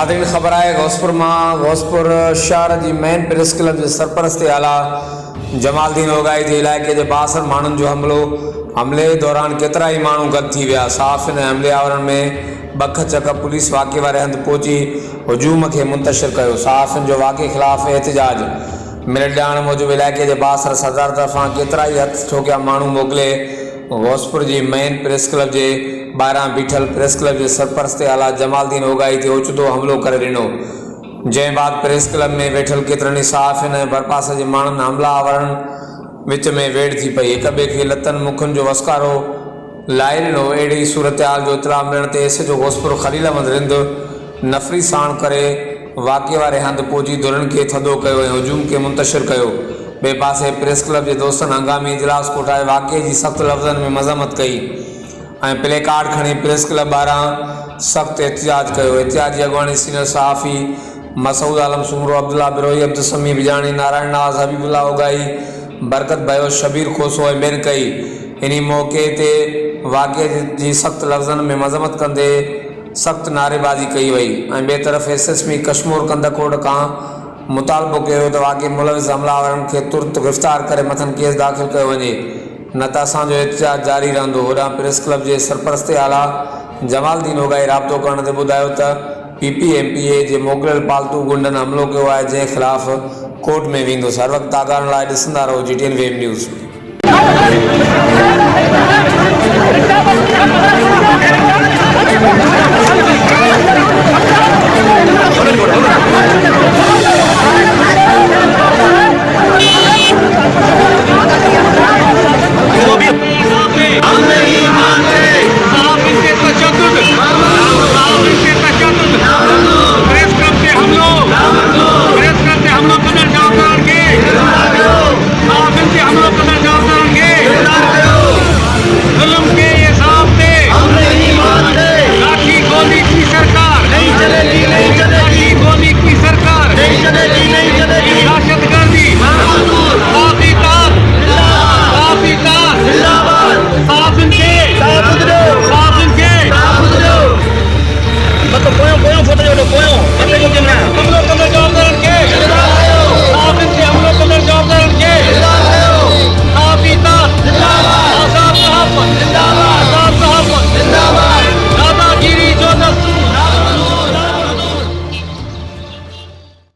Nadreen ख़बर है गौसपुर मां गौसपुर शहर की मेन प्रेस क्लब के सरपरस्त आला जमालदीन ओगाई के इलाके के 62 माण्हुनि जो हमले दौरान केतरा ही माण्हू गद थी विया। साफ़ इन हमलावरन में बख चक पुलिस वाक़े वारे हंध पहुंची हुजूम के मुंतशिर कयो। साफ़ इन जो वाक़े खिलाफ़ एहतजाज मिलत ॼाण मूजिब इलाके के 62 सदर तरफा केतरा ही हथ ठोकिया माण्हू मोकिले गौसपुर की मेन प्रेस क्लब के ॿाहिरां बीठल प्रेस क्लब के सरपरस्त आला जमालदीन ओगाई ते ओचितो हमलो करे ॾिनो। जंहिं बाद प्रेस क्लब में वेठल केतरनि साफ़ इन बरपास के माण्हुनि हमलावरन विच में वेड़ थी पई, हिक ॿिए खे लतनि मुखनि जो वसकारो लाए ॾिनो। अहिड़ी सूरत हाल जो इतला मिलण ते एसएचओ गौसपुर खलील अहमद रिंद नफ़री साण करे वाक़े वारे हंध पहुची धुरनि खे थधो कयो ऐं हुजूम के मुंतशिर कयो। ॿिए पासे प्रेस क्लब के दोस्तनि हंगामी इजलास कोठाए वाक़े की सख़्त लफ़्ज़नि में मज़म्मत कई ऐं प्ले कार्ड खणी प्रेस क्लब ॿाहिरां सख़्त एहतजाज कयो। एहतजाज की अॻवानी सीनियर सहाफ़ी मसूद आलम सुमरो, अब्दुल्ला बिरोही, अब्दुल समी बिजाणी, नारायण नाज़, हबीबुल्ला ओगाई, बरकत भयो, शबीर खोसो ऐं ॿियनि कई। इन मौक़े ते वाक़े की सख़्त लफ़्ज़नि में मज़म्मत कंदे सख़्त नारेबाज़ी कई वई ऐं ॿिए तरफ़ एसएसपी कश्मीर कंदकोट खां मुतालबो कयो त वाक़े मुलविस हमलावरनि खे तुरंत गिरफ़्तार करे मथनि केस दाख़िल कयो वञे, न त असांजो एहतजाज जारी रहंदो। होॾां प्रेस क्लब के सरपरस्त आला जमालदीन ओगाई राब्तो करण ते ॿुधायो त पीपीएमपीए जे मोकिलियल पालतू गुंडनि हमलो कयो आहे, जंहिं ख़िलाफ़ कोर्ट में वेंदुसि। हर वक़्तु आगाहण लाइ ॾिसंदा रहो GTN वेब न्यूज़।